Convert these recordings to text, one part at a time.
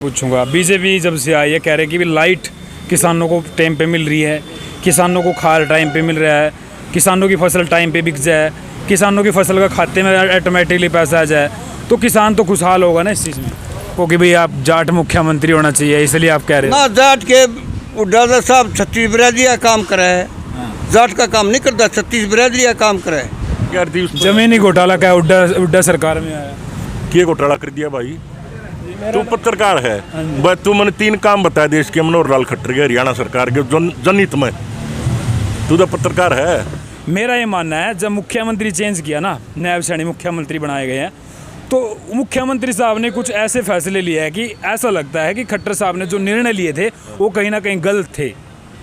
पूछूंगा। बीजेपी जब से आई है कह रहे कि भी लाइट किसानों को टाइम पे मिल रही है, किसानों को खाद टाइम पे मिल रहा है, किसानों की फसल टाइम पे बिक जाए, किसानों की फसल का खाते में ऑटोमेटिकली पैसा आ जाए, तो किसान तो खुशहाल होगा ना इस चीज़ में। क्योंकि भाई आप जाट मुख्यमंत्री होना चाहिए, इसलिए आप कह रहे ना जाट के उड्डा साहब छत्तीस बिरादरिया काम करा है, जाट का काम नहीं करता, छत्तीस बिरादरिया काम करा है। जमीनी घोटाला क्या उड्डा सरकार में आया, क्या घोटाला कर दिया भाई? तू पत्रकार है, बस तू मैंने 3 काम बताया देश के, मनोहर लाल खट्टर के, हरियाणा सरकार के जनहित में। तू तो पत्रकार है। मेरा ये मानना है जब मुख्यमंत्री चेंज किया ना, नायब सैनी मुख्यमंत्री बनाए गए हैं, तो मुख्यमंत्री साहब ने कुछ ऐसे फैसले लिए हैं कि ऐसा लगता है कि खट्टर साहब ने जो निर्णय लिए थे वो कहीं ना कहीं गलत थे।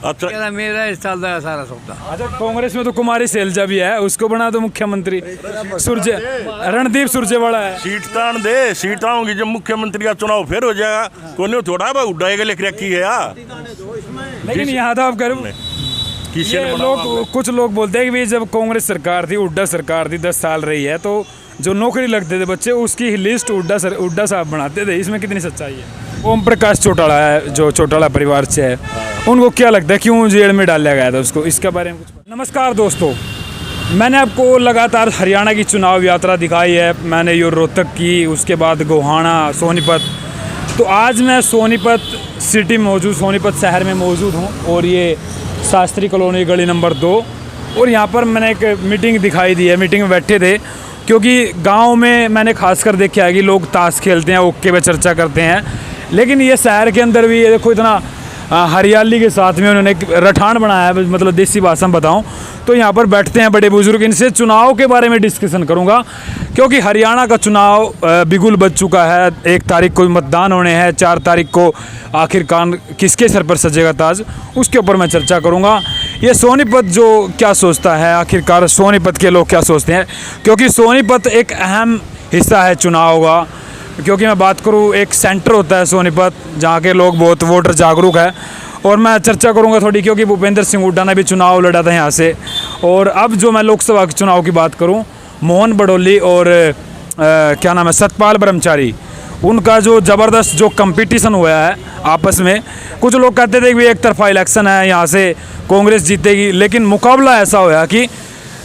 अच्छा, मेरा इस साल का सारा सौदा। अच्छा, कांग्रेस में तो कुमारी सैलजा भी है, उसको बना दो मुख्यमंत्री। रणदीप सुरजेवाला है। सीट तान दे, सीट आऊंगी जब मुख्यमंत्री का चुनाव फिर हो जाएगा। कोने थोड़ा बा उड़ाएगा लिख रखी है यार। लेकिन यहाँ तो आप करो, ये लोग कुछ लोग बोलते हैं कि भाई जब कांग्रेस सरकार थी, हुड्डा सरकार थी, 10 साल रही है, तो जो नौकरी लगते थे बच्चे उसकी लिस्ट हुड्डा साहब बनाते थे। इसमें कितनी सच्चाई है? ओम प्रकाश चौटाला है, जो चौटाला परिवार से है, उनको क्या लगता है क्यों जेल में डाला गया था उसको, इसके बारे में कुछ? नमस्कार दोस्तों, मैंने आपको लगातार हरियाणा की चुनाव यात्रा दिखाई है। मैंने ये रोहतक की, उसके बाद गोहाना, सोनीपत। तो आज मैं सोनीपत सिटी में मौजूद, सोनीपत शहर में मौजूद हूँ, और ये शास्त्री कॉलोनी गली नंबर 2। और यहाँ पर मैंने एक मीटिंग दिखाई दी है, मीटिंग में बैठे थे, क्योंकि गांव में मैंने खासकर देखा है कि लोग ताश खेलते हैं, ओके पे चर्चा करते हैं। लेकिन ये शहर के अंदर भी देखो इतना हरियाली के साथ में उन्होंने एक रठान बनाया है, मतलब देसी भाषा में बताऊं तो यहाँ पर बैठते हैं बड़े बुजुर्ग, इनसे चुनाव के बारे में डिस्कशन करूँगा। क्योंकि हरियाणा का चुनाव बिगुल बज चुका है, 1 तारीख को मतदान होने हैं, 4 तारीख को आखिरकार किसके सर पर सजेगा ताज, उसके ऊपर मैं चर्चा करूँगा। ये सोनीपत जो क्या सोचता है, आखिरकार सोनीपत के लोग क्या सोचते हैं, क्योंकि सोनीपत एक अहम हिस्सा है चुनाव का। क्योंकि मैं बात करूँ, एक सेंटर होता है सोनीपत जहाँ के लोग बहुत वोटर जागरूक है, और मैं चर्चा करूँगा थोड़ी, क्योंकि भूपेंद्र सिंह हुड्डा ने भी चुनाव लड़ा था यहाँ से। और अब जो मैं लोकसभा के चुनाव की बात करूँ, मोहन बडोली और क्या नाम है, सतपाल ब्रह्मचारी, उनका जो ज़बरदस्त जो कंपटीशन हुआ है आपस में। कुछ लोग कहते थे कि एक तरफा इलेक्शन है, यहाँ से कांग्रेस जीतेगी, लेकिन मुकाबला ऐसा होया कि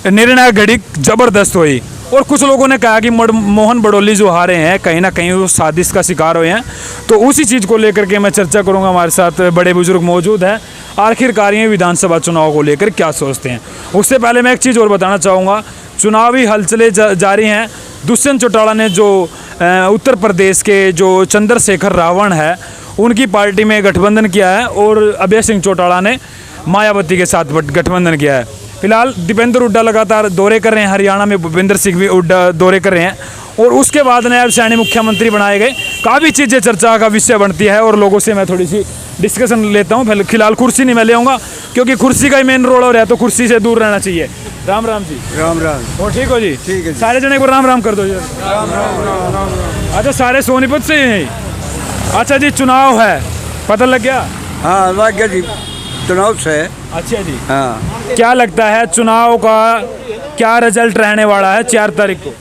निर्णायक घड़ी ज़बरदस्त हुई। और कुछ लोगों ने कहा कि मोहन बडोली जो हारे हैं कहीं ना कहीं वो साजिश का शिकार हुए हैं। तो उसी चीज़ को लेकर के मैं चर्चा करूंगा। हमारे साथ बड़े बुजुर्ग मौजूद हैं, आखिरकार ये विधानसभा चुनाव को लेकर क्या सोचते हैं। उससे पहले मैं एक चीज़ और बताना चाहूँगा, चुनावी हलचलें जारी हैं। दुष्यंत चौटाला ने जो उत्तर प्रदेश के जो चंद्रशेखर रावण है उनकी पार्टी में गठबंधन किया है, और अभय सिंह चौटाला ने मायावती के साथ गठबंधन किया है। फिलहाल दीपेंद्र हुड्डा लगातार दौरे कर रहे हैं हरियाणा में, भूपेंद्र सिंह भी हुड्डा दौरे कर रहे हैं, और उसके बाद नायब सैनी मुख्यमंत्री बनाए गए। काफ़ी चीज़ें चर्चा का विषय बनती है, और लोगों से मैं थोड़ी सी डिस्कशन लेता हूँ। फिलहाल कुर्सी नहीं मैं ले आऊँगा, क्योंकि कुर्सी का ही मेन रोल हो रहा है, तो कुर्सी से दूर रहना चाहिए। राम राम जी। राम राम। और ठीक हो जी? ठीक है। सारे जने को राम राम कर दो जी। राम राम। अच्छा, सारे सोनीपत से ही हैं? अच्छा जी, चुनाव है, पता लग गया? हाँ, लग गया जी, चुनाव से। अच्छा जी, हाँ। क्या लगता है चुनाव का क्या रिजल्ट रहने वाला है 4 तारीख को?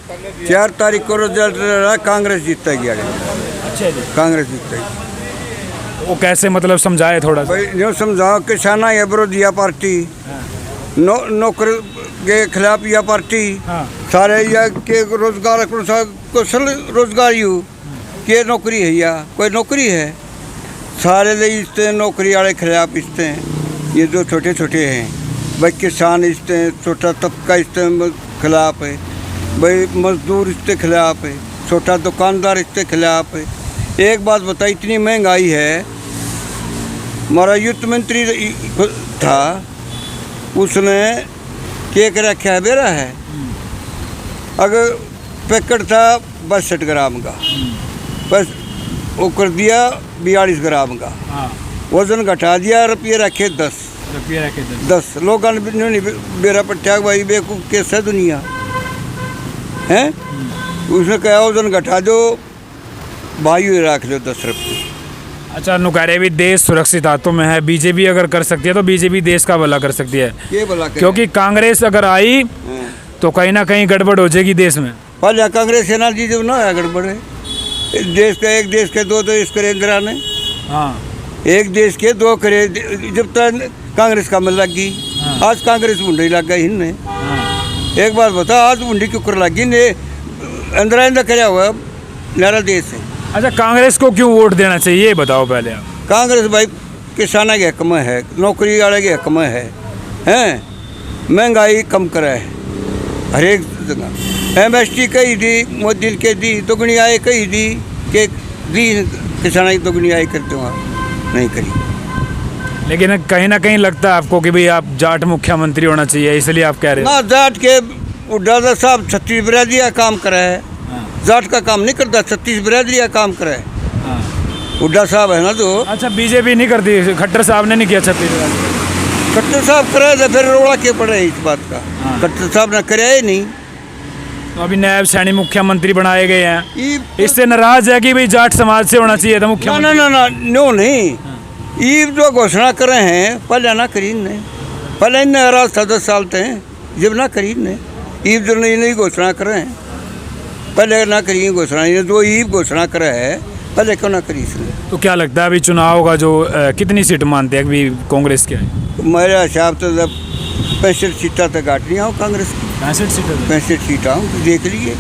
4 तारीख को रिजल्ट रहा, कांग्रेस जीतेगी। अच्छा जी, कांग्रेस जीतेगी। वो कैसे, मतलब समझाए थोड़ा सा। भाई जो समझाओ, किसाना या विरोधिया पार्टी, नौकरी के खिलाफ या पार्टी, हाँ। सारे या के रोजगार कौशल रोजगार यू के नौकरी है या कोई नौकरी है, सारे ले इसते नौकरी वाले खिलाफ इसते हैं। ये जो छोटे छोटे हैं भाई, किसान इसते छोटा तबका इसते खिलाफ है, भाई मजदूर इसके खिलाफ है, छोटा दुकानदार इसके खिलाफ है। एक बात बताई, इतनी महंगाई है, हमारा युद्ध मंत्री था, उसने केक रखा है बेरा है, अगर पैकेट था 62 ग्राम का, बस वो कर दिया 42 ग्राम का। हाँ। वजन घटा दिया, रुपये रखे 10 लोग बेरा पट्टा भाई बेवकूफ़ कैसे दुनिया है। उसने कहा वजन घटा दो भाई, रख लो 10 रुपये। अच्छा, नुकारे भी देश सुरक्षित हाथों में है, बीजेपी अगर कर सकती है तो बीजेपी देश का भला कर सकती है। ये भला क्योंकि कांग्रेस अगर आई तो कहीं ना कहीं गड़बड़ हो जाएगी देश में। पहले कांग्रेस सेना जी जो ना गड़बड़ है, देश का एक देश के दो देश करे इंदिरा ने, हाँ एक देश के दो करे जब तक कांग्रेस का मिल लग गई। आज कांग्रेस मुंडी लग गई इनने। एक बात बता, आज मुंडी क्यों कर लगी ने? इंदिरा ने कराया हुआ नारा देश है। अच्छा, कांग्रेस को क्यों वोट देना चाहिए ये बताओ पहले आप। कांग्रेस भाई किसाना के हक में है, नौकरी वाले के हक में है, हैं महंगाई कम करा है हर एक जगह। MST कही दी, मोदी के दी, दुगनी आय कही दी कि दी किसाना की दुगनी आय करते हो, नहीं करी। लेकिन कहीं ना कहीं लगता है आपको कि भाई आप जाट मुख्यमंत्री होना चाहिए, इसलिए आप कह रहे हैं। ना जाट के उड्डा साहब छत्तीस बिरादरी का काम करा है, जाट का काम नहीं करता, छत्तीस बिरादरी का काम करा है उड्डा साहब है ना। तो अच्छा, बीजेपी नहीं करती, खट्टर साहब ने नहीं किया छत्तीसगढ़। खट्टर साहब कराया था, फिर रोड़ा के पड़े इस बात का। खट्टर साहब ने कराया ही नहीं। तो अभी नायब सैनी मुख्यमंत्री बनाए गए हैं, ये इससे नाराज है कि भाई जाट समाज से होना चाहिए था ना मुख्यमंत्री। ना ना नो नहीं, ये जो घोषणा करे हैं पहले ना करी ने, पहले इन्हें राज था 10 साल थे जब ना करी ने। ईब जो नहीं घोषणा करे हैं पहले ना करी घोषणा, ये जो ईब घोषणा करे है पहले क्यों ना करी इसने। तो क्या लगता है अभी चुनाव होगा जो कितनी सीट मानते हैं अभी कांग्रेस के? मेरे हिसाब से जब 65 सीटा तक गाटनी आओ कांग्रेस की, 65 सीटें। 65 सीट आऊँ देख लीजिए,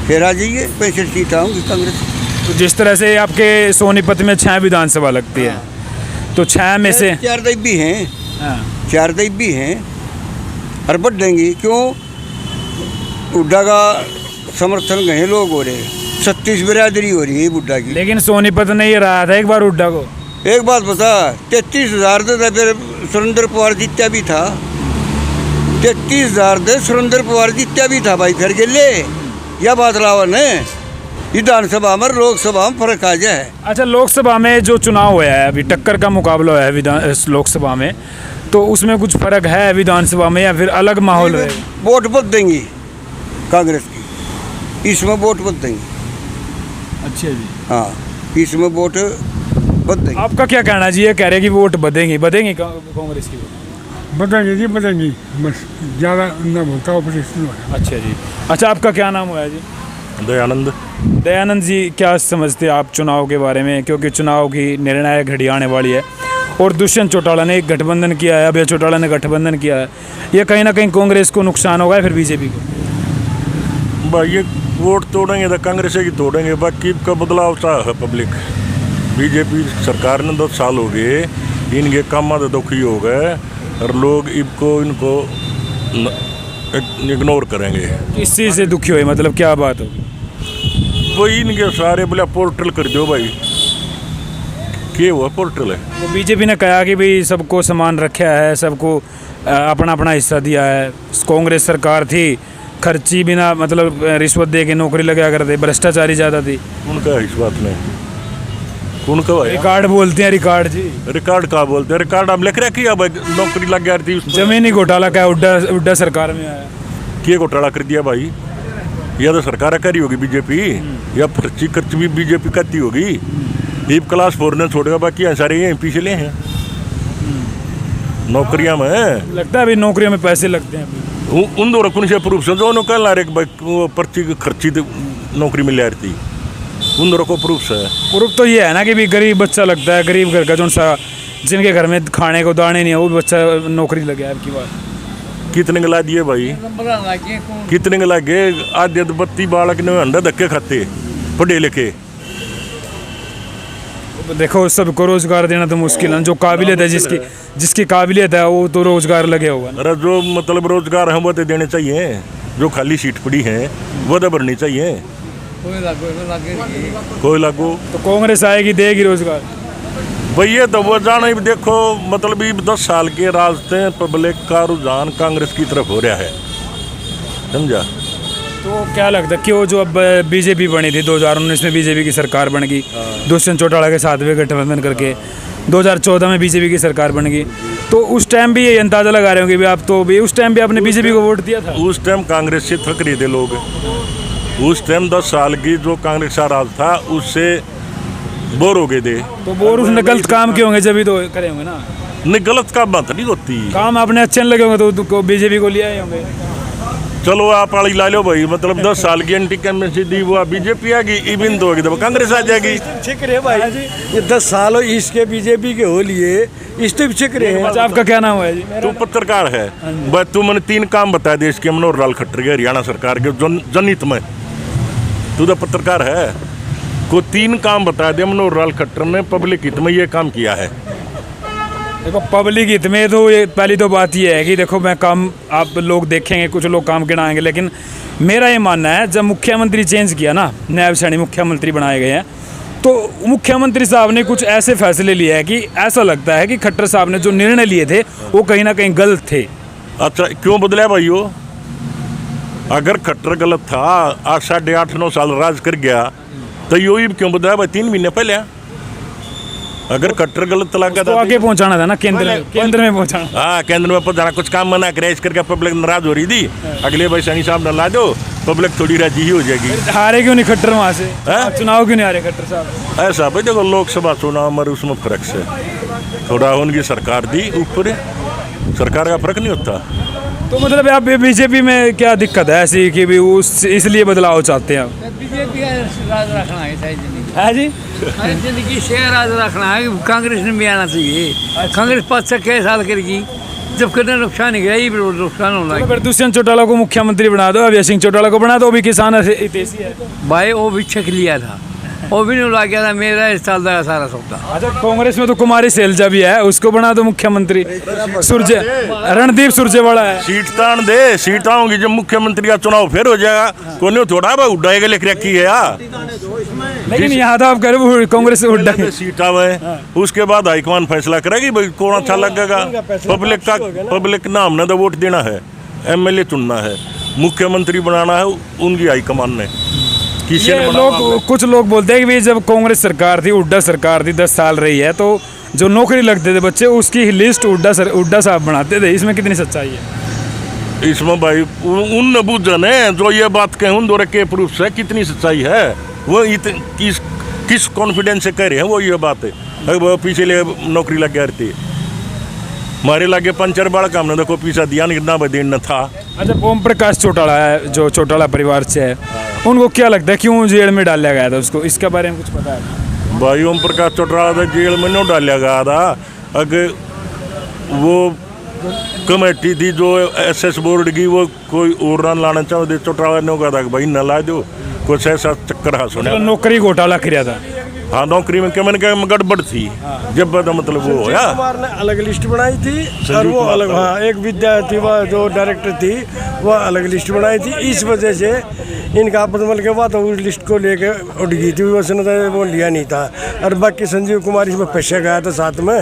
फिर आ जाइए 65 सीट आऊँगी कांग्रेस की। तो जिस तरह से आपके सोनीपत में 6 विधानसभा लगती है, तो 6 में से 4 दई भी हैं, हाँ, 4 दई भी हैं और बढ़ देंगी। क्यों? बुड्ढा का समर्थन कहीं लोग हो रहे हैं, 36 बिरादरी हो रही है बुड्ढा की। लेकिन सोनीपत ने ये रहा था एक बार हुड्डा को। एक बात बता, 33,000 दे फिर सुरेंद्र पवार जीत्या भी था, 33,000 दे सुरेंद्र पवार जीत्या भी था भाई। फिर गिले यह बात लावा ने विधानसभा में लोकसभा में फर्क आ जाए। अच्छा, लोकसभा में जो चुनाव हुआ है अभी, टक्कर का मुकाबला है विधान लोकसभा में, तो उसमें कुछ फर्क है विधानसभा में या फिर अलग माहौल है? वोट बद देंगी कांग्रेस की, इसमें वोट बद देंगी। अच्छा जी, हाँ, इसमें वोट बद देंगी। आपका क्या कहना जी? ये कह रहे हैं कि वोट बदेंगी कांग्रेस की? बदलेंगी जी, बदलेंगी, बस ज़्यादा न बोलता ऑपरेशन हो। अच्छा जी। अच्छा, आपका क्या नाम हुआ है जी? दयानंद। दयानंद जी, क्या समझते हैं आप चुनाव के बारे में? क्योंकि चुनाव की निर्णायक घड़ी आने वाली है और दुष्यंत चौटाला ने एक गठबंधन किया है, अभय चौटाला ने गठबंधन किया है, ये कहीं ना कहीं कांग्रेस को नुकसान होगा या फिर बीजेपी को? भाई ये वोट तोड़ेंगे तो कांग्रेस की तोड़ेंगे, बाकी का बदलाव सा है पब्लिक। बीजेपी सरकार ने 10 साल हो गए, इनके काम तो दुखी हो गए और लोग इनको इग्नोर करेंगे। किस चीज़ से दुखी हुए, मतलब क्या बात होगी? वही इनके सारे बोले पोर्टल कर दो भाई, क्या हुआ पोर्टल है? वो बीजेपी ने कहा कि भाई सबको समान रखा है, सबको अपना अपना हिस्सा दिया है। कांग्रेस सरकार थी, खर्ची बिना मतलब रिश्वत दे के नौकरी लगा करते, भ्रष्टाचारी ज़्यादा थी। उनका इस बात में उनका भाई रिकॉर्ड बोलते हैं, रिकॉर्ड जी। रिकॉर्ड का बोलते हैं, रिकॉर्ड हम लिख रखे अब नौकरी लग गया थी। जमीनी घोटाला क्या उड्डा सरकार में आया? क्या घोटाला कर दिया भाई? या तो सरकार करी होगी बीजेपी, या पर्ची खर्च भी बीजेपी करती होगी। ईब क्लास 4 ने छोड़ेगा, बाकी सारे यहीं पीछे ले हैं नौकरियां में। लगता है अभी नौकरियों में पैसे लगते हैं अभी। उन दो रखने से प्रूफ से जो कल ला रहे पर्ची खर्ची नौकरी मिल रही, उन दोनों को प्रूफ है। प्रूफ तो ये है ना कि भी गरीब बच्चा लगता है, गरीब घर का जो सा जिनके घर में खाने को दाने नहीं है वो भी बच्चा नौकरी लगे। आपकी बात कितने गला दिए भाई, कितने गला गए? आधे 32 बालक ने अंडा धक्के खाते पढ़े लिखे। देखो, सबको रोजगार देना तो मुश्किल है, जो काबिलियत है जिसकी काबिलियत है वो तो रोजगार लगे होगा। अरे जो मतलब रोजगार है वो तो देने चाहिए, जो खाली सीट पड़ी है वो तो भरनी चाहिए। कोई लागू तो कांग्रेस आएगी, देगी रोजगार भैया। तो वो जाना ही देखो, मतलब 10 साल के रास्ते पब्लिक का रुझान कांग्रेस की तरफ हो रहा है, समझा? तो क्या लगता है क्यों जो अब बीजेपी बनी थी 2019 में, बीजेपी की सरकार बन गई दुष्यंत चौटाला के साथ में गठबंधन करके, 2014 में बीजेपी की सरकार बन गई, तो उस टाइम भी ये अंदाजा लगा रहे होंगे भी आप, तो भी उस टाइम भी आपने बीजेपी को वोट दिया था? उस टाइम कांग्रेस से थक रहे थे लोग। उस टाइम 10 साल की जो कांग्रेस का राज था उससे बोर हो गए थे। तो बोर उसने गलत काम किए होंगे जब ही तो करे होंगे ना। नहीं, गलत काम बात नहीं होती। काम आपने अच्छे नहीं लगे होंगे तो बीजेपी को लिया ही होंगे। चलो आप वाली ला लो भाई, मतलब 10 साल की एंटी कैंपेसी दी, वो बीजेपी आएगी, इबिन तो होगी तो कांग्रेस आ जाएगी। छिक रहे भाई ये 10 साल इसके बीजेपी के हो लिए इस तो छिक रहे हैं। अच्छा, आपका क्या नाम है जी? तू पत्रकार है, बस तू मैंने 3 काम बता देश के मनोहर लाल खट्टर के हरियाणा सरकार के जनहित में, तू तो पत्रकार है, को 3 काम बता दे मनोहर लाल खट्टर ने पब्लिक हित में ये काम किया है। देखो पब्लिक हित में तो ये पहली तो बात ये है कि देखो मैं काम आप लोग देखेंगे, कुछ लोग काम गिनाएंगे, लेकिन मेरा ये मानना है जब मुख्यमंत्री चेंज किया ना, नायब सैनी मुख्यमंत्री बनाए गए हैं, तो मुख्यमंत्री साहब ने कुछ ऐसे फैसले लिए हैं कि ऐसा लगता है कि खट्टर साहब ने जो निर्णय लिए थे वो कहीं ना कहीं गलत थे। अच्छा क्यों बदला भाई वो? अगर खट्टर गलत था, 8 साढ़े 8-9 साल राज कर गया, तो यो ही क्यों बदला भाई 3 महीने पहले? अगर खट्टर गलत लगा तो आगे पहुंचाना था ना, केंद्र में पहुंचाना। हाँ केंद्र में पहुंचाना, कुछ काम मना करे इस करके पब्लिक नाराज हो रही थी। अगले भाई सैनी साहब ने ला दो, पब्लिक थोड़ी राजी ही हो जाएगी। हारे क्यों नहीं खट्टर वहाँ से? चुनाव क्यों नहीं हारे खट्टर साहब? ऐसा भाई देखो लोकसभा चुनाव में उसमें फर्क से थोड़ा उनकी सरकार दी ऊपर, सरकार का फर्क नहीं होता। तो मतलब आप बीजेपी में क्या दिक्कत है ऐसी कि भी उस इसलिए बदलाव चाहते हैं आप? बीजेपी का राज रखना है सारी जिंदगी। है जी, सारी जिंदगी से राज रखना है, कांग्रेस ने भी आना चाहिए। कांग्रेस 5-6 साल करेगी, जब करने नुकसान ही गया, ही नुकसान होना है। फिर दुष्यंत चौटाला को मुख्यमंत्री बना दो, अभय सिंह चौटाला को बना दो, भी किसान हितैषी है। भाई वो भी छक लिया था, वो भी नहीं ला गया था, मेरा इस साल का सारा सौदा। अच्छा कांग्रेस में तो कुमारी सैलजा भी है, उसको बना दो मुख्यमंत्री। रणदीप सुरजेवाला है। सीट तान दे, सीट आऊंगी जब मुख्यमंत्री का चुनाव फिर हो जाएगा, कोने थोड़ा भाई उड़ाएगा लेकर रखी है यार। लेकिन यहाँ तो आप कह रहे हो कांग्रेस से उड्डा सीट आवे, उसके बाद हाईकमान फैसला करेगी भाई कौन अच्छा लगेगा। पब्लिक ना हमने तो वोट देना है, MLA चुनना है, मुख्यमंत्री बनाना है उनकी हाईकमान ने। ये लोग कुछ लोग बोलते हैं कि भाई जब कांग्रेस सरकार थी, हुड्डा सरकार थी, 10 साल रही है, तो जो नौकरी लगते थे बच्चे उसकी लिस्ट हुड्डा साहब बनाते थे। इसमें कितनी सच्चाई है? इसमें भाई उन नबूजन है जो ये बात कहे, उन दौरे के प्रूफ से कितनी सच्चाई है वो किस कॉन्फिडेंस से कह रहे हैं वो ये बात है। वो पीछे ले नौकरी लग गया रहती हमारे लागे पंचर बाढ़ का हमने देखो पीछा दिया नहीं, कितना बदेन था। अच्छा ओम प्रकाश चौटाला है जो चौटाला परिवार से है, उनको क्या लगता है क्यों जेल में डाला गया था उसको, इसके बारे में कुछ पता है? भाई ओम प्रकाश चौटाला तो जेल में नहीं डाला गया था, अगर वो कमेटी थी जो SS बोर्ड की, वो कोई और ना लाना चाहो, चौटाला ने कहा था कि भाई न ला दो, कुछ ऐसा चक्कर हाथ सुना। नौकरी घोटाला किया था। हाँ नौकरी में क्या मैंने कहा गड़बड़ थी, जब बता मतलब वो होया। कुमार ने अलग लिस्ट बनाई थी और वो अलग, हाँ एक विद्या थी वह जो डायरेक्टर थी वह अलग लिस्ट बनाई थी। इस वजह से इनका आपस में के बाद उस लिस्ट को लेके उठ गई थी, उसने तो वो लिया नहीं था। और बाकी संजीव कुमार इसमें फंसे गया था साथ में।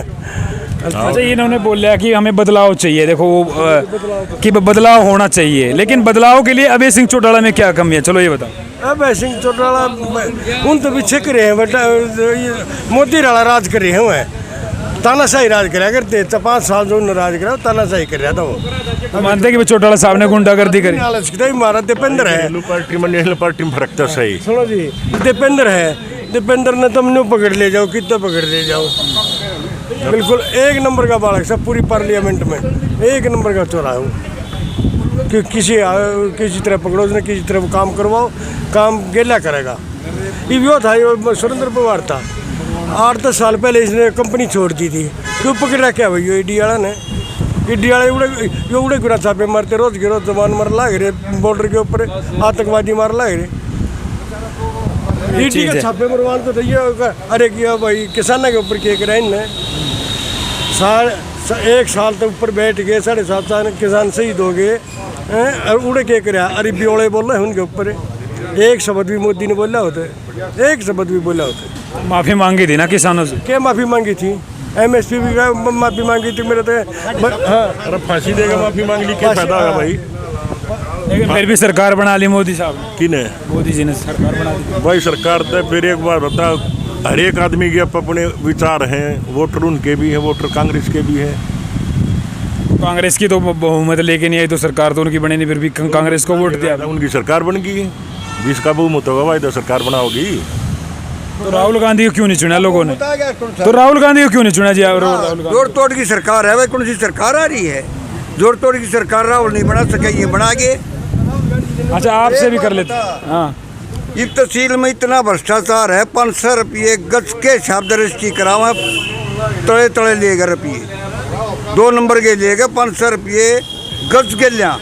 अच्छा इन्होंने बोला कि हमें बदलाव चाहिए, देखो कि बदलाव होना चाहिए, लेकिन बदलाव के लिए अभय सिंह चौटाला में क्या कमी है? चलो ये बताओ। अभय सिंह चौटाला उन तो भी छिक रहे हैं, बेटा मोदी राणा राज कर रहे हैं, तानाशाही राज कराया करते। 5 साल जो उन्होंने राज कराया तानाशाही कर रहा था वो। मानते कि चौटाला साहब ने गुंडागर्दी करी? हमारा दीपेंद्र है, पार्टी में नेशनल पार्टी में फर्क था सही। सुनो जी, दीपेंद्र है, दीपेंद्र ने तुम न्यू पकड़ ले जाओ, कितना पकड़ ले जाओ, बिल्कुल 1 नंबर का बालक सब पूरी पार्लियामेंट में 1 नंबर का चौरा है कि किसी तरह पकड़ो, उसने किसी तरह काम करवाओ, काम गेला करेगा। ये वो था, ये सुरेंद्र पवार था, 8-10 साल पहले इसने कंपनी छोड़ दी थी, क्यों पकड़ रखा है भाई ईडी वाला ने। ईडी वाले उड़े गुरा छापे मारते, रोज के रोज जवान मार लाग रहे, बॉर्डर के ऊपर आतंकवादी मार लाग रहे। ईडी के छापे मरवान तो ये अरे किया भाई किसानों के ऊपर क्या करा इनने। 1 साल तक ऊपर बैठ गए, 7.5 साल किसान शहीद हो गए, और उड़े क्या करा, अरे बियोले बोल रहे हैं उनके ऊपर। एक शब्द भी मोदी ने बोला होता है, एक शब्द भी बोला होता है। माफी मांगी थी ना किसानों से? क्या माफी मांगी थी? MSP भी का माफी मांगी थी मेरे तो। हाँ अरे फांसी देगा माफी मांग ली, क्या फायदा होगा भाई? लेकिन फिर भी सरकार बना ली मोदी साहब। किने? मोदी जी ने सरकार बना दी भाई। सरकार तो फिर एक बार बता, हर एक आदमी के अपने विचार हैं, वोटर उनके भी हैं, वोटर कांग्रेस के भी हैं। कांग्रेस की तो बहुमत लेके नहीं आई, तो सरकार तो उनकी बनी नहीं, फिर भी कांग्रेस को वोट दिया। उनकी सरकार बन गई, जिसका बहुमत होगा भाई तो सरकार बनाओगी। तो राहुल गांधी को क्यों नहीं चुना लोगों ने? तो राहुल गांधी को क्यों नहीं चुना जी? जोड़ तोड़ की सरकार है भाई, कौन सी सरकार आ रही है? जोड़ तोड़ की सरकार राहुल नहीं बना सके, ये बना के अच्छा आपसे भी कर लेते हाँ। इस तहसील में इतना भ्रष्टाचार है, 500 रुपये गज के शब्द रजिस्ट्री करावा, तड़े तड़े लेगा रुपये, 2 नंबर के लेगा 500 रुपये गज के लिया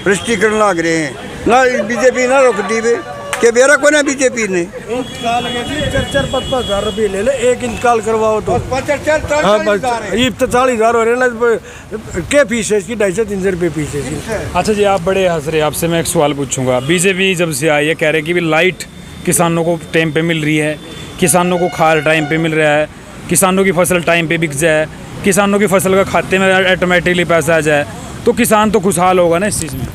रजिस्ट्री करने लग रहे हैं ना। बीजेपी ना रोक दी वे के बेरा को ना बीजेपी ने इंतकाल के 4-5 रुपये ले ले, एक इंतकाल करवाओ तो हाँ बस ये तो 40,000 हो रहे ना। क्या फीस है इसकी? 250-300 रुपये फीस है इसकी। अच्छा जी आप बड़े हंस रहे, आपसे मैं एक सवाल पूछूंगा। बीजेपी जब से आई है कह रहे कि भी लाइट किसानों को टाइम पे मिल रही है, किसानों को खाद टाइम पे मिल रहा है, किसानों की फसल टाइम पे बिक जाए, किसानों की फसल का खाते में ऑटोमेटिकली पैसा आ जाए, तो किसान तो खुशहाल होगा ना इस चीज़ में।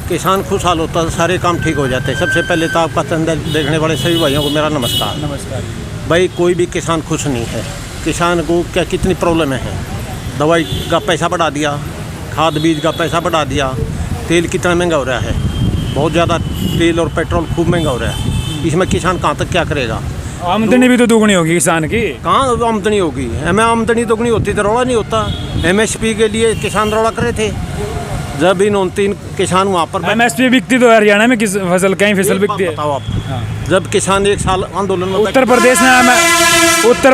किसान खुशहाल होता है, सारे काम ठीक हो जाते हैं। सबसे पहले तो आपका चंदा देखने वाले सभी भाइयों को मेरा नमस्कार। नमस्कार भाई कोई भी किसान खुश नहीं है। किसान को क्या कितनी प्रॉब्लम है, दवाई का पैसा बढ़ा दिया, खाद बीज का पैसा बढ़ा दिया, तेल कितना महंगा हो रहा है, बहुत ज़्यादा तेल और पेट्रोल खूब महंगा हो रहा है। इसमें किसान कहाँ तक क्या करेगा? आमदनी भी तो दुगनी होगी किसान की। कहाँ आमदनी होगी? हमें आमदनी दुगनी होती तो रौला नहीं होता। MSP के लिए किसान रौला करे थे, जब इन 3 किसान वहाँ पर MSP बिकती तो हरियाणा में किस फसल कहीं फसल बिकती है। बताओ आप, जब किसान 1 साल आंदोलन में उत्तर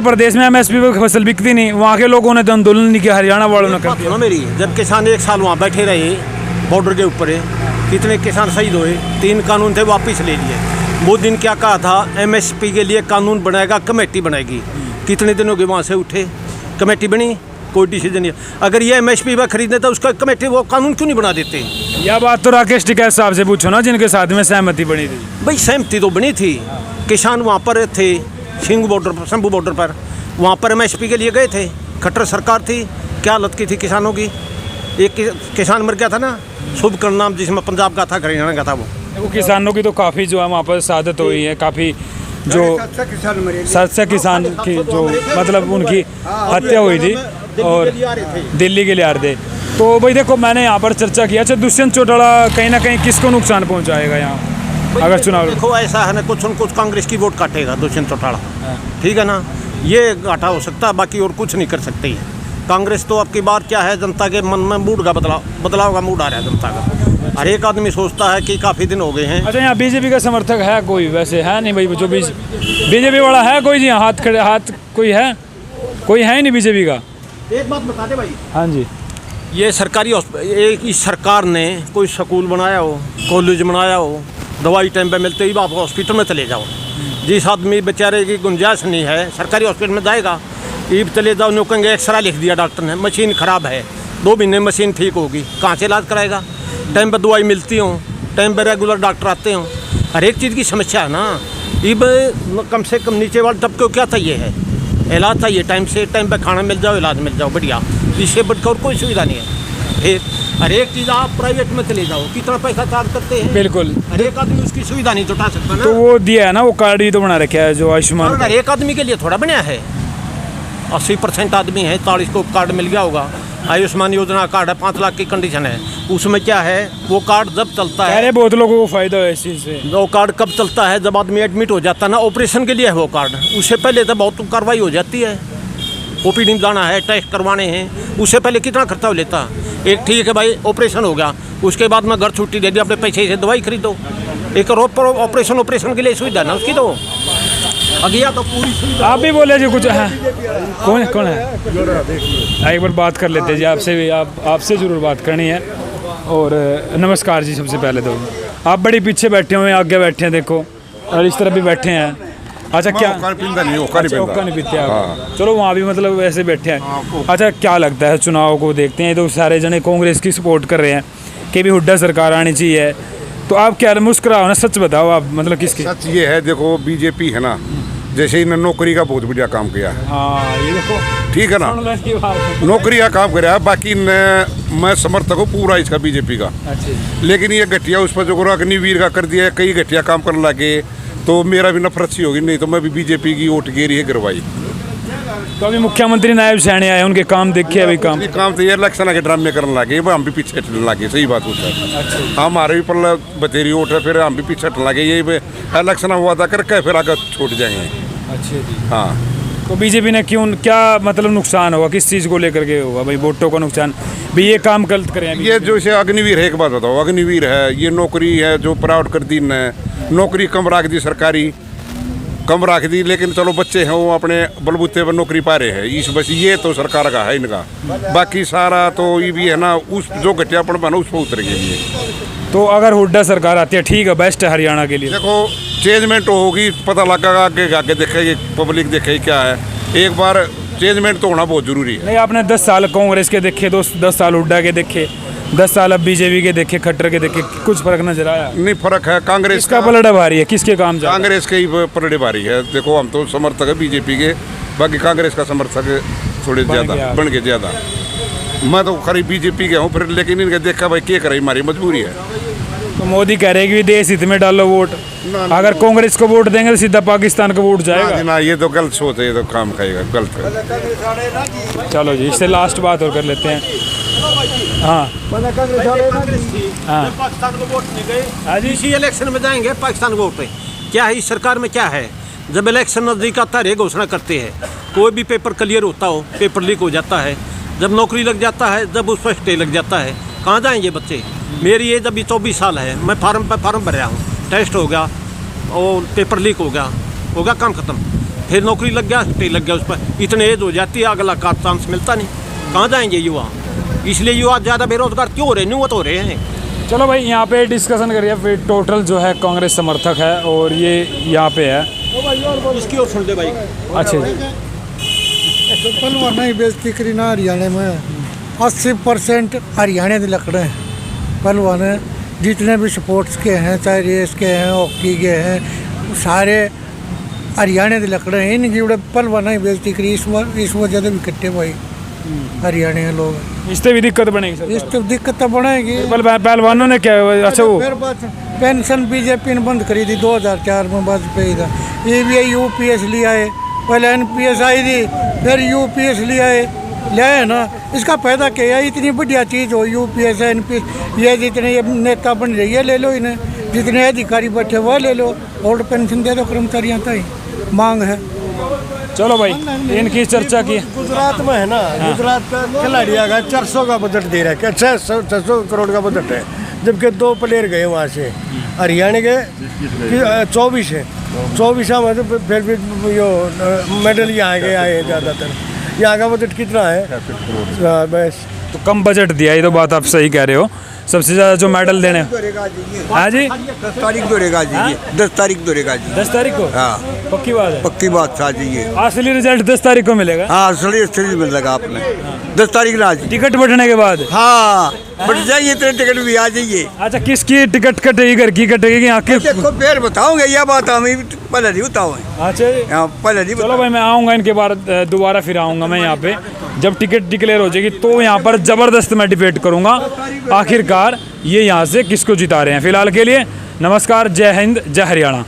प्रदेश में MSP पे फसल बिकती नहीं, वहाँ के लोगों ने तो आंदोलन नहीं किया, हरियाणा वालों ने कर दिया। मेरी जब किसान 1 साल वहाँ बैठे रहे बॉर्डर के ऊपर, कितने किसान शहीद हुए, 3 कानून थे वापस ले लिए। वो दिन क्या कहा था, MSP के लिए कानून बनाएगा, कमेटी बनाएगी। कितने दिन हो गए वहाँ से उठे, कमेटी बनी, कोई डिसीजन नहीं। अगर ये MSP पर खरीदने था उसका कमेटी वो कानून क्यों नहीं बना देते? यह बात तो राकेश टिकैत साहब से पूछो ना, जिनके साथ में सहमति बनी थी। भाई सहमति तो बनी थी, किसान वहाँ पर थे सिंह बॉर्डर पर, शंभू बॉर्डर पर, वहाँ पर MSP के लिए गए थे। खट्टर सरकार थी, क्या हालत की थी किसानों की। एक किसान मर गया था ना, शुभ नाम, जिसमें पंजाब का था, हरियाणा का था। वो किसानों की तो काफ़ी जो है वहाँ पर शहादत हुई है, काफ़ी जो 700 किसान की जो मतलब उनकी हत्या हुई थी और दिल्ली के लिए आ रहे थे। तो भाई देखो मैंने यहाँ पर चर्चा किया। अच्छा दुष्यंत चौटाला कहीं ना कहीं किसको नुकसान पहुँचाएगा यहाँ अगर चुनाव? देखो ऐसा है ना, कुछ न कुछ कांग्रेस की वोट काटेगा दुष्यंत चौटाला, ठीक है ना, ये घाटा हो सकता है, बाकी और कुछ नहीं कर सकती है कांग्रेस। तो अब की बार क्या है, जनता के मन में मूड का बदलाव का मूड आ रहा है जनता का। हर एक आदमी सोचता है कि काफ़ी दिन हो गए हैं। अच्छा यहाँ बीजेपी का समर्थक है कोई? वैसे है नहीं भाई, जो बीजेपी वाला है कोई? जी हाथ कोई है? कोई है ही नहीं बीजेपी का। एक बात बता दे भाई। हाँ जी, ये सरकारी इस सरकार ने कोई स्कूल बनाया हो, कॉलेज बनाया हो, दवाई टाइम पे मिलते ही आप हॉस्पिटल में चले जाओ। जिस आदमी बेचारे की गुंजाइश नहीं है सरकारी हॉस्पिटल में जाएगा, ईब चले जाओ, नो कहेंगे एक्सरा लिख दिया डॉक्टर ने, मशीन ख़राब है, 2 महीने में मशीन ठीक होगी, कहाँ से इलाज कराएगा? टाइम पर दवाई मिलती हो, टाइम पर रेगुलर डॉक्टर आते हो, हर एक चीज़ की समस्या है ना। ईब कम से कम नीचे वाले तबके को क्या चाहिए है? इलाज चाहिए टाइम से, टाइम पे खाना मिल जाओ, इलाज मिल जाओ, बढ़िया। इससे बढ़कर और कोई सुविधा नहीं है। फिर हर एक चीज़ आप प्राइवेट में चले जाओ, कितना पैसा चार्ज करते हैं? बिल्कुल। हर एक आदमी उसकी सुविधा नहीं जुटा सकता ना। तो वो दिया है ना, वो कार्ड ही तो बना रखा है जो आयुष्मान। हर एक आदमी के लिए थोड़ा बनाया है। 80% आदमी है, 40 को कार्ड मिल गया होगा। आयुष्मान योजना कार्ड है, 5 लाख की कंडीशन है। उसमें क्या है, वो कार्ड जब चलता है, अरे बहुत लोगों को फायदा है इस चीज़ से। वो कार्ड कब चलता है, जब आदमी एडमिट हो जाता है ना, ऑपरेशन के लिए है वो कार्ड। उससे पहले तो बहुत कार्रवाई हो जाती है, OPD में जाना है, टेस्ट करवाने हैं, उससे पहले कितना खर्चा हो लेता। एक ठीक है भाई ऑपरेशन हो गया, उसके बाद में घर छुट्टी दे दी, अपने पैसे से दवाई खरीदो। एक ऑपरेशन के लिए सुविधा ना उसकी, तो अगिया तो पूरी सुविधा। आप भी बोले जी कुछ है? कौन है? एक बार बात कर लेते हैं जी आपसे भी, आपसे ज़रूर बात करनी है। और नमस्कार जी, सबसे पहले तो आप बड़ी पीछे बैठे हुए हैं, आगे बैठे हैं देखो, और इस तरफ भी बैठे हैं। अच्छा क्या ओका नहीं पीते आप? चलो वहाँ भी मतलब ऐसे बैठे हैं। अच्छा क्या लगता है, चुनाव को देखते हैं तो सारे जने कांग्रेस की सपोर्ट कर रहे हैं कि भी हुड्डा सरकार आनी चाहिए, तो आप क्या मुस्कुराओ ना, सच बताओ आप, मतलब किसकी? सच ये है, देखो बीजेपी है ना, जैसे इन्होंने नौकरी का बहुत बढ़िया काम किया है। हाँ ये देखो, ठीक है ना, नौकरी का काम कराया। बाकी मैं समर्थक हूँ पूरा इसका बीजेपी का। अच्छा। लेकिन ये घटिया उस पर जो अग्निवीर का कर दिया, कई घटिया काम करने लगे, तो मेरा भी नफरत सी होगी। नहीं तो मैं भी बीजेपी की वोट गिरी है गिरवाई। तो अभी मुख्यमंत्री नायब सैनी आए, उनके काम देखे अभी काम तो ये इलेक्शन के ड्रामे करने लगे, हम भी पीछे हटने लगे। सही बात होता है। अच्छा। हमारे भी पर बतेरी वोट है, फिर हम भी पीछे हटने लगे। ये इलेक्शन हुआ था करके फिर आगे छोड़ जाएंगे। अच्छा जी। हाँ तो बीजेपी ने क्यों, क्या मतलब नुकसान होगा, किस चीज़ को लेकर के होगा भाई वोटों का नुकसान भी, ये काम गलत करें ये जो इसे अग्निवीर है, एक बात बताओ, अग्निवीर है, ये नौकरी है जो प्राइवेट कर दी ने, नौकरी कम रख दी, सरकारी कम रख दी, लेकिन चलो बच्चे हैं वो अपने बलबूते पर नौकरी पा रहे हैं इस बस, ये तो सरकार का है इनका, बाकी सारा तो ये भी है ना उस जो घटियापन बना उस पर उतर गई है। तो अगर हुड्डा सरकार आती है, ठीक है, बेस्ट है हरियाणा के लिए। देखो चेंजमेंट होगी, पता लगेगा, आगे देखेगी पब्लिक, देखेगी क्या है, एक बार चेंजमेंट तो होना बहुत जरूरी है। नहीं, आपने 10 साल कांग्रेस के देखे, 10 साल हुड्डा के देखे, 10 साल अब बीजेपी के देखे, खट्टर के देखे, कुछ फर्क नजर आया? नहीं फर्क है, कांग्रेस किसका पलड़ा भारी है, किसके काम जा? कांग्रेस के ही पलड़े भारी है। देखो हम तो समर्थक है बीजेपी के, बाकी कांग्रेस का समर्थक थोड़े ज्यादा बन गए ज्यादा। मैं तो खरी बीजेपी के हूँ फिर, लेकिन इनके देखा भाई क्या करे, हमारी मजबूरी है। तो मोदी कह रहे हैं कि देश हित में डालो वोट, अगर कांग्रेस को वोट देंगे तो सीधा पाकिस्तान को वोट जाएगा। ना ये तो गलत सोच है, ये तो काम खाएगा, गलत है। चलो जी, इससे लास्ट बात और कर लेते हैं। हाँ हाँ पाकिस्तान को वोट नहीं गए, इसी इलेक्शन में जाएंगे पाकिस्तान को वोट। क्या है इस सरकार में, क्या है, जब इलेक्शन नज़दीक आता है घोषणा करते हैं, कोई भी पेपर क्लियर होता हो, पेपर लीक हो जाता है, जब नौकरी लग जाता है, जब उस पर स्टे लग जाता है, कहाँ जाएंगे बच्चे। मेरी एज अभी 24 साल है, मैं फार्म भर रहा हूँ, टेस्ट हो गया और पेपर लीक हो गया काम खत्म, फिर नौकरी लग गया, स्टे लग गया उस पर, इतने एज हो जाती है, अगला का चांस मिलता नहीं, कहाँ जाएंगे युवा। इसलिए युवा ज़्यादा बेरोजगार क्यों हो रहे, न्यू तो हो रहे हैं। चलो भाई, यहाँ पे डिस्कशन करिए। फिर टोटल जो है कांग्रेस समर्थक है और ये यहाँ पे है, इसकी ओर सुन दे भाई। अच्छा जी, पहलवाना ही बेइज्जती करी ना हरियाणा में, 80% हरियाणा के लकड़े हैं पहलवान, जितने भी स्पोर्ट्स के हैं, चाहे रेस के हैं, हॉकी के हैं, सारे हरियाणा के लकड़े हैं। इनकी पहलवाना ही बेइज्जती करी, इस वजह से भी कट्टे भाई हरियाणा के लोग। इससे भी दिक्कत बनेगी सर? इस तो दिक्कत तो बढ़ेगी। पहलवानों ने क्या, अच्छा वो फिर बात पेंशन बीजेपी ने बंद करी थी 2004 में, वाजपेयी का। ये भी यूपीएस ले आए, पहले एनपीएस आई थी, फिर यूपीएस ले आए ना। इसका फायदा क्या है, इतनी बढ़िया चीज़ हो यूपीएस एनपीएस, ये जितने ये नेता बन रही है ले लो इन्हें, जितने अधिकारी बैठे हुआ ले लो, ओल्ड पेंशन दे दो कर्मचारियों तक, मांग है। चलो भाई, इनकी चर्चा की। गुजरात में है ना, गुजरात का खिलाड़िया का 400 का बजट दे रहा है, 600 करोड़ का बजट है, जबकि 2 प्लेयर गए वहाँ से। हरियाणा के 24 है, 24 में तो फिर भी यो मेडल यहाँ के आए हैं ज़्यादातर। यहाँ का बजट कितना है? बस तो कम बजट दिया, ये तो बात आप सही कह रहे हो। सबसे ज़्यादा जो मेडल देने, हाँ जी, 10 तारीख दौड़ेगा जी, ये 10 तारीख दौड़ेगा जी। 10 तारीख को? हाँ पक्की बात है? पक्की बात था जी ये। असली रिजल्ट 10 तारीख को मिलेगा? हाँ असली मिलेगा आपने 10 तारीख ना जी। टिकट बटने के बाद? हाँ बट जाइए, तेरे टिकट भी आ जाइए। अच्छा, किसकी टिकट कटेगी, घर की कटेगी कि आके? देखो फिर बताओगे, यह बात हमें पहले नहीं बताओ। अच्छा जी, पहले नहीं। चलो भाई, मैं आऊँगा इनके बाद, दोबारा फिर आऊँगा मैं यहाँ पे, जब टिकट डिक्लेयर हो जाएगी तो यहाँ पर ज़बरदस्त मैं डिबेट करूँगा आखिरकार ये यहाँ से किसको जिता रहे हैं। फिलहाल के लिए नमस्कार, जय हिंद, जय हरियाणा।